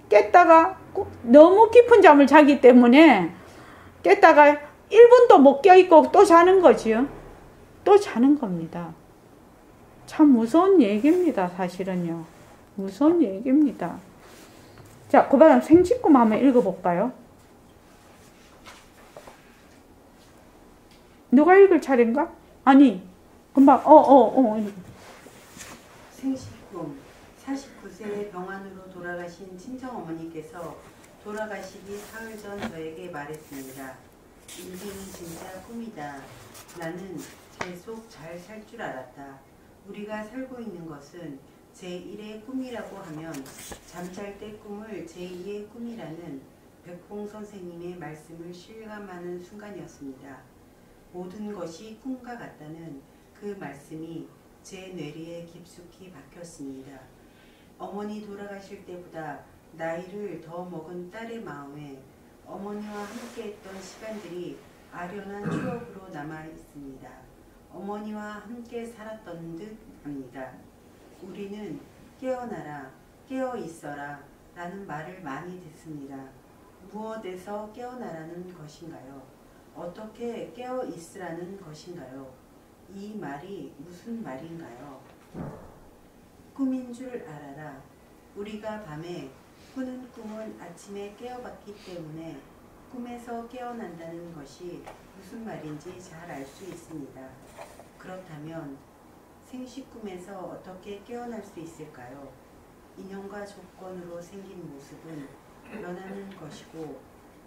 깼다가 너무 깊은 잠을 자기 때문에 깼다가 1분도 못 껴있고 또 자는 거지요. 또 자는 겁니다. 참 무서운 얘기입니다. 사실은요. 무서운 얘기입니다. 자, 그 다음 생식꿈 한번 읽어볼까요? 누가 읽을 차례인가? 아니, 금방, 생식꿈. 49세의 병환으로 돌아가신 친정어머니께서 돌아가시기 사흘 전 저에게 말했습니다. 인생이 진짜 꿈이다. 나는 계속 잘 살 줄 알았다. 우리가 살고 있는 것은 제1의 꿈이라고 하면 잠잘 때 꿈을 제2의 꿈이라는 백봉 선생님의 말씀을 실감하는 순간이었습니다. 모든 것이 꿈과 같다는 그 말씀이 제 뇌리에 깊숙이 박혔습니다. 어머니 돌아가실 때보다 나이를 더 먹은 딸의 마음에 어머니와 함께했던 시간들이 아련한 추억으로 남아 있습니다. 어머니와 함께 살았던 듯 합니다. 우리는 깨어나라, 깨어있어라 라는 말을 많이 듣습니다. 무엇에서 깨어나라는 것인가요? 어떻게 깨어있으라는 것인가요? 이 말이 무슨 말인가요? 꿈인 줄 알아라. 우리가 밤에 꾸는 꿈은 아침에 깨어봤기 때문에 꿈에서 깨어난다는 것이 무슨 말인지 잘 알 수 있습니다. 그렇다면 생식꿈에서 어떻게 깨어날 수 있을까요? 인연과 조건으로 생긴 모습은 변하는 것이고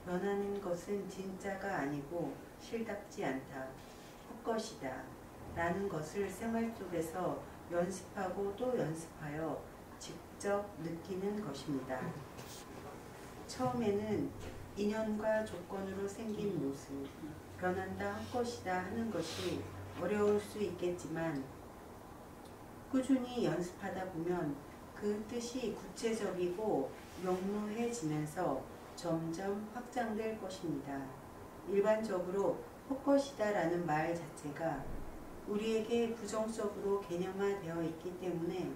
변하는 것은 진짜가 아니고 실답지 않다. 헛것이다. 라는 것을 생활 속에서 연습하고 또 연습하여 직접 느끼는 것입니다. 처음에는 인연과 조건으로 생긴 모습, 변한다, 헛것이다 하는 것이 어려울 수 있겠지만 꾸준히 연습하다 보면 그 뜻이 구체적이고 명료해지면서 점점 확장될 것입니다. 일반적으로 헛것이다 라는 말 자체가 우리에게 부정적으로 개념화되어 있기 때문에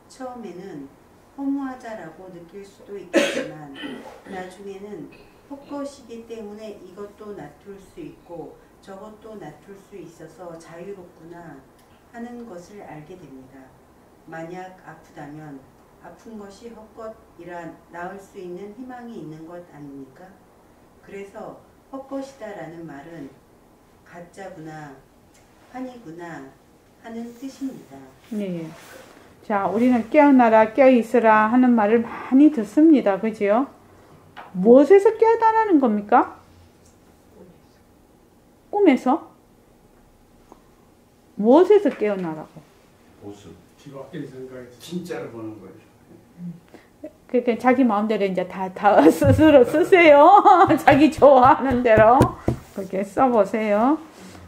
처음에는 허무하자라고 느낄 수도 있겠지만 나중에는 헛것이기 때문에 이것도 놔둘 수 있고 저것도 놔둘 수 있어서 자유롭구나 하는 것을 알게 됩니다. 만약 아프다면 아픈 것이 헛것이라 나을 수 있는 희망이 있는 것 아닙니까? 그래서 헛것이다 라는 말은 가짜구나, 환희구나 하는 뜻입니다. 네. 자, 우리는 깨어나라, 깨어있으라 하는 말을 많이 듣습니다. 그죠? 무엇에서 깨어나라는 겁니까? 꿈에서? 무엇에서 깨어나라고? 모습. 뒤바뀐 생각이 진짜로 보는 거예요. 그러니까 자기 마음대로 이제 다 스스로 쓰세요. 자기 좋아하는 대로 그렇게 써보세요.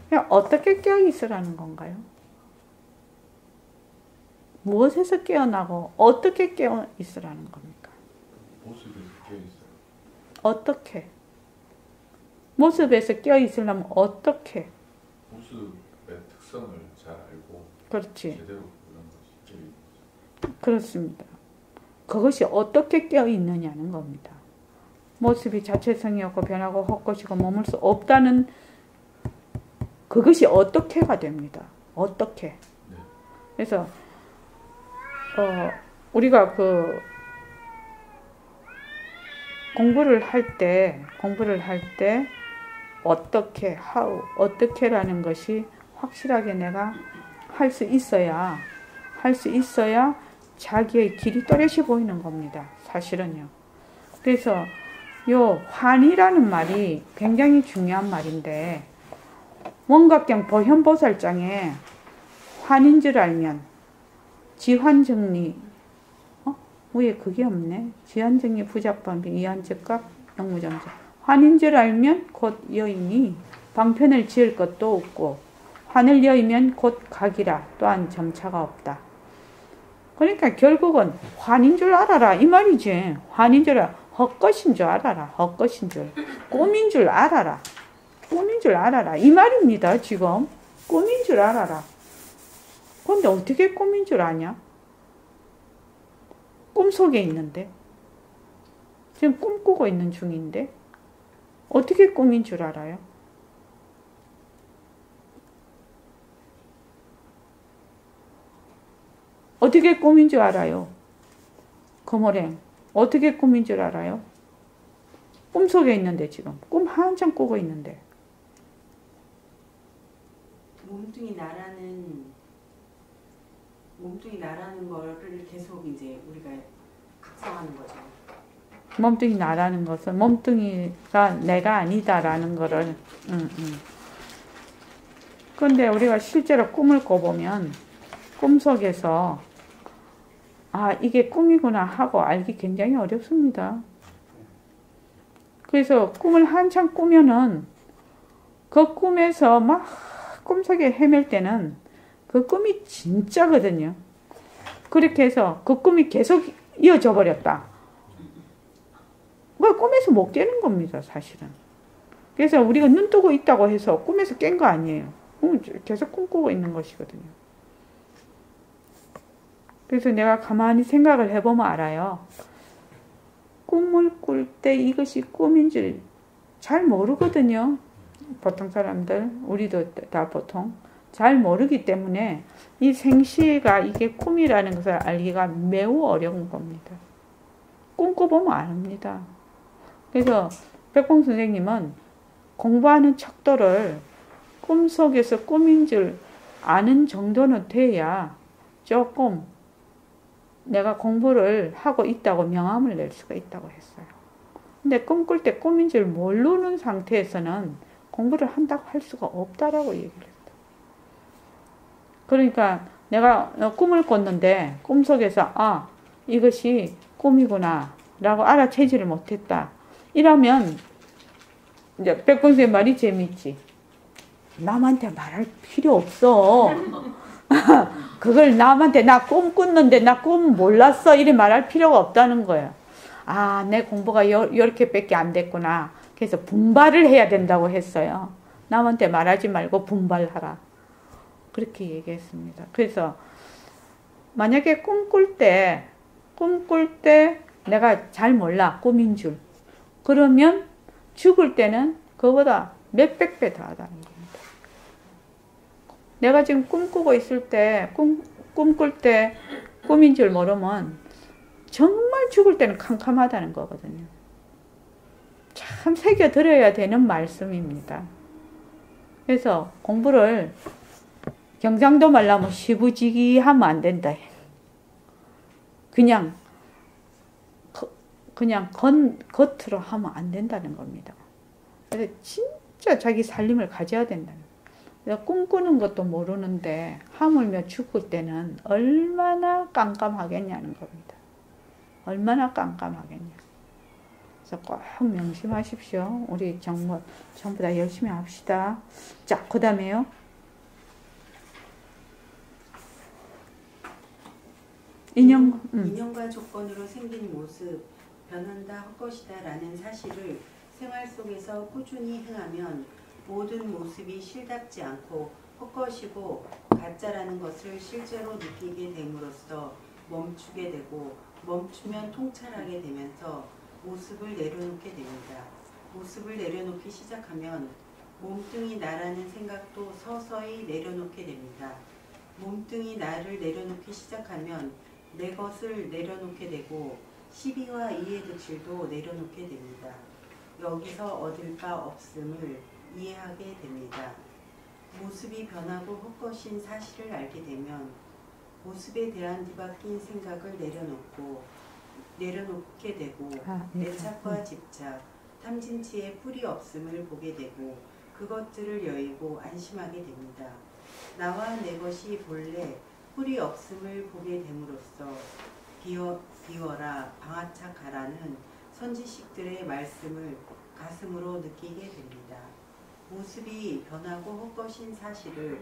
그냥 어떻게 깨어있으라는 건가요? 무엇에서 깨어나고 어떻게 깨어있으라는 겁니까? 모습에서 깨어있어요. 어떻게? 모습에서 껴있으려면 어떻게? 모습의 특성을 잘 알고 그렇지. 제대로 보는 것이 그렇습니다. 그것이 어떻게 껴있느냐는 겁니다. 모습이 자체성이 없고 변하고 헛것이고 머물 수 없다는 그것이 어떻게가 됩니다. 어떻게. 네. 그래서 우리가 공부를 할 때 어떻게, how, 어떻게라는 것이 확실하게 내가 할 수 있어야 자기의 길이 또렷이 보이는 겁니다. 사실은요. 그래서 요 환이라는 말이 굉장히 중요한 말인데 원각경 보현보살장에 환인 줄 알면 지환정리 왜 그게 없네. 지환정리 부작반비 이한즉각 영무정자 환인 줄 알면 곧 여인이 방편을 지을 것도 없고 환을 여이면 곧 각이라 또한 점차가 없다. 그러니까 결국은 환인 줄 알아라 이 말이지. 환인 줄 알아. 헛것인 줄 알아라. 헛것인 줄. 꿈인 줄 알아라. 꿈인 줄 알아라. 이 말입니다. 지금. 꿈인 줄 알아라. 근데 어떻게 꿈인 줄 아냐? 꿈속에 있는데. 지금 꿈꾸고 있는 중인데. 어떻게 꿈인 줄 알아요? 어떻게 꿈인 줄 알아요? 거모랭. 어떻게 꿈인 줄 알아요? 꿈속에 있는데 지금. 꿈 한참 꾸고 있는데. 몸뚱이 나라는 거를 계속 이제 우리가 각성하는 거죠. 몸뚱이 나라는 것은 몸뚱이가 내가 아니다라는 거를. 그런데 우리가 실제로 꿈을 꿔보면 꿈속에서 이게 꿈이구나 하고 알기 굉장히 어렵습니다. 그래서 꿈을 한참 꾸면은 그 꿈에서 막 꿈속에 헤맬 때는 그 꿈이 진짜거든요. 그렇게 해서 그 꿈이 계속 이어져 버렸다. 그 꿈에서 못 깨는 겁니다, 사실은. 그래서 우리가 눈 뜨고 있다고 해서 꿈에서 깬 거 아니에요. 계속 꿈꾸고 있는 것이거든요. 그래서 내가 가만히 생각을 해보면 알아요. 꿈을 꿀 때 이것이 꿈인 줄 잘 모르거든요. 보통 사람들, 우리도 다 보통 잘 모르기 때문에 이 생시가 이게 꿈이라는 것을 알기가 매우 어려운 겁니다. 꿈꿔보면 압니다. 그래서 백봉 선생님은 공부하는 척도를 꿈속에서 꿈인 줄 아는 정도는 돼야 조금 내가 공부를 하고 있다고 명함을 낼 수가 있다고 했어요. 근데 꿈꿀 때 꿈인 줄 모르는 상태에서는 공부를 한다고 할 수가 없다라고 얘기를 했다. 그러니까 내가 꿈을 꿨는데 꿈속에서 이것이 꿈이구나 라고 알아채지를 못했다. 이러면 이제 백봉선생님 말이 재밌지. 남한테 말할 필요 없어. 그걸 남한테 나 꿈 꿨는데 나 꿈 몰랐어 이래 말할 필요가 없다는 거예요. 내 공부가 이렇게 밖에 안 됐구나. 그래서 분발을 해야 된다고 했어요. 남한테 말하지 말고 분발하라. 그렇게 얘기했습니다. 그래서 만약에 꿈꿀 때 내가 잘 몰라 꿈인 줄. 그러면 죽을 때는 그거보다 몇백 배 더 하다는 겁니다. 내가 지금 꿈꾸고 있을 때 꿈꿀 때 꿈인 줄 모르면 정말 죽을 때는 캄캄하다는 거거든요. 참 새겨들어야 되는 말씀입니다. 그래서 공부를 경상도 말로 하면 시부지기 하면 안 된다. 그냥 겉으로 하면 안 된다는 겁니다. 그래서 진짜 자기 살림을 가져야 된다는 거예요. 꿈꾸는 것도 모르는데 하물며 죽을 때는 얼마나 깜깜하겠냐는 겁니다. 얼마나 깜깜하겠냐. 그래서 꼭 명심하십시오. 우리 전부 다 열심히 합시다. 자, 그 다음에요. 인연과 조건으로 생긴 모습, 변한다 헛것이다 라는 사실을 생활 속에서 꾸준히 행하면 모든 모습이 실답지 않고 헛것이고 가짜라는 것을 실제로 느끼게 됨으로써 멈추게 되고 멈추면 통찰하게 되면서 모습을 내려놓게 됩니다. 모습을 내려놓기 시작하면 몸뚱이 나라는 생각도 서서히 내려놓게 됩니다. 몸뚱이 나를 내려놓기 시작하면 내 것을 내려놓게 되고 시비와 이해득실도 내려놓게 됩니다. 여기서 얻을 바 없음을 이해하게 됩니다. 모습이 변하고 헛것인 사실을 알게 되면 모습에 대한 뒤바뀐 생각을 내려놓게 되고 애착과 집착, 탐진치의 뿌리 없음을 보게 되고 그것들을 여의고 안심하게 됩니다. 나와 내 것이 본래 뿌리 없음을 보게 됨으로써 비워라 방아착하라는 선지식들의 말씀을 가슴으로 느끼게 됩니다. 모습이 변하고 헛것인 사실을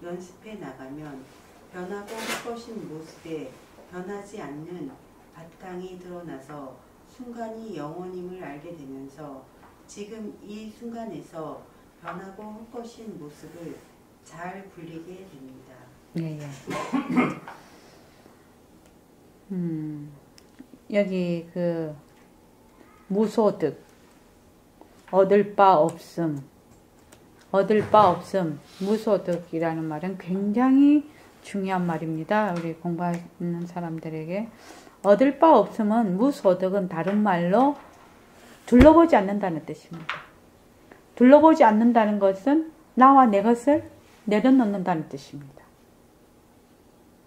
연습해 나가면 변하고 헛것인 모습에 변하지 않는 바탕이 드러나서 순간이 영원임을 알게 되면서 지금 이 순간에서 변하고 헛것인 모습을 잘 분리게 됩니다. 네, 여기 그 무소득, 얻을 바 없음, 무소득이라는 말은 굉장히 중요한 말입니다. 우리 공부하는 사람들에게. 얻을 바 없음은, 무소득은 다른 말로 둘러보지 않는다는 뜻입니다. 둘러보지 않는다는 것은 나와 내 것을 내려놓는다는 뜻입니다.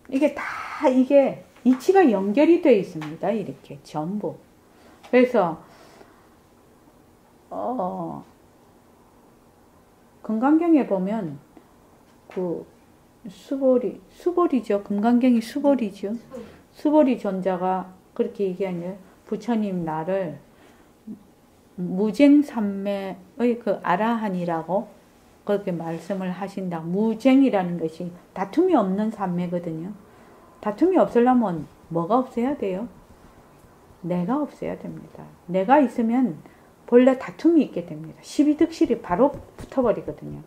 이게 이치가 연결이 되어 있습니다. 이렇게 전부. 그래서 금강경에 보면 그 수보리죠. 금강경이 수보리죠. 수보리 존자가 그렇게 얘기하네요. 부처님 나를 무쟁삼매의 그 아라한이라고 그렇게 말씀을 하신다. 무쟁이라는 것이 다툼이 없는 삼매거든요. 다툼이 없으려면 뭐가 없어야 돼요? 내가 없어야 됩니다. 내가 있으면 본래 다툼이 있게 됩니다. 시비득실이 바로 붙어버리거든요.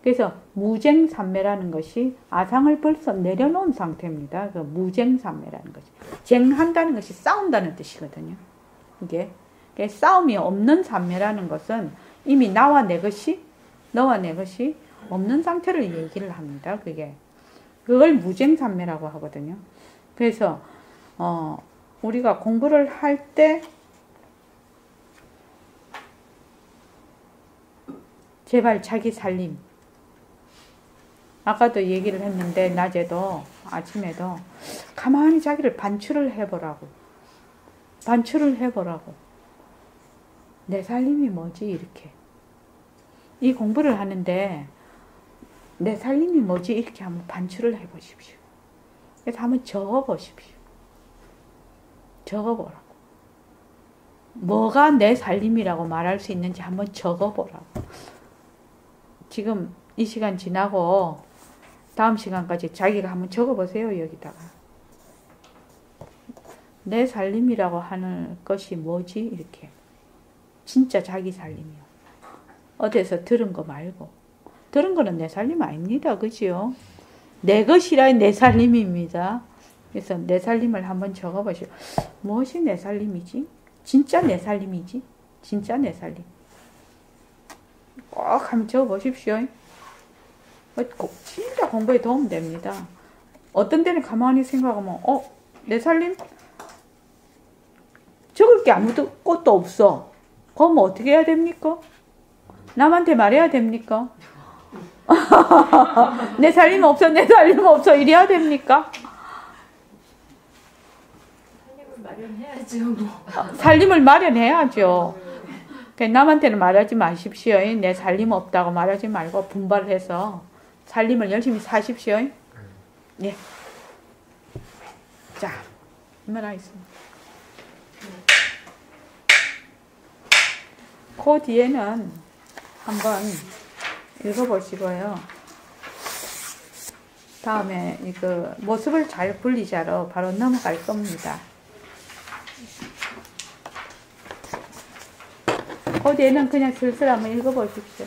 그래서 무쟁삼매라는 것이 아상을 벌써 내려놓은 상태입니다. 그 무쟁삼매라는 것이. 쟁한다는 것이 싸운다는 뜻이거든요. 이게 싸움이 없는 삼매라는 것은 이미 너와 내 것이 없는 상태를 얘기를 합니다. 그걸 무쟁삼매라고 하거든요. 그래서 우리가 공부를 할 때 제발 자기 살림, 아까도 얘기를 했는데 낮에도 아침에도 가만히 자기를 반추를 해보라고. 내 살림이 뭐지? 이렇게. 이 공부를 하는데 내 살림이 뭐지? 이렇게 한번 반추를 해보십시오. 그래서 한번 적어보십시오. 적어보라고. 뭐가 내 살림이라고 말할 수 있는지 한번 적어보라고. 지금 이 시간 지나고 다음 시간까지 자기가 한번 적어보세요. 여기다가. 내 살림이라고 하는 것이 뭐지? 이렇게. 진짜 자기 살림이요. 어디서 들은 거 말고. 들은 거는 내 살림 아닙니다. 그죠? 내 것이라 내 살림입니다. 그래서 내 살림을 한번 적어보시오. 무엇이 내 살림이지? 진짜 내 살림이지? 진짜 내 살림. 꼭 한번 적어보십시오. 진짜 공부에 도움됩니다. 어떤 때는 가만히 생각하면 내 살림? 적을 게 아무것도 없어. 그럼 어떻게 해야 됩니까? 남한테 말해야 됩니까? 내 살림 없어 이래야 됩니까? 살림을 마련해야죠. 살림을 마련해야죠. 남한테는 말하지 마십시오. 내 살림 없다고 말하지 말고 분발해서 살림을 열심히 사십시오. 예. 자, 말하겠습니다. 그 뒤에는 한번 읽어보시고요. 다음에 이거 모습을 잘 분리자로 바로 넘어갈 겁니다. 그 뒤에는 그냥 슬슬 한번 읽어보십시오.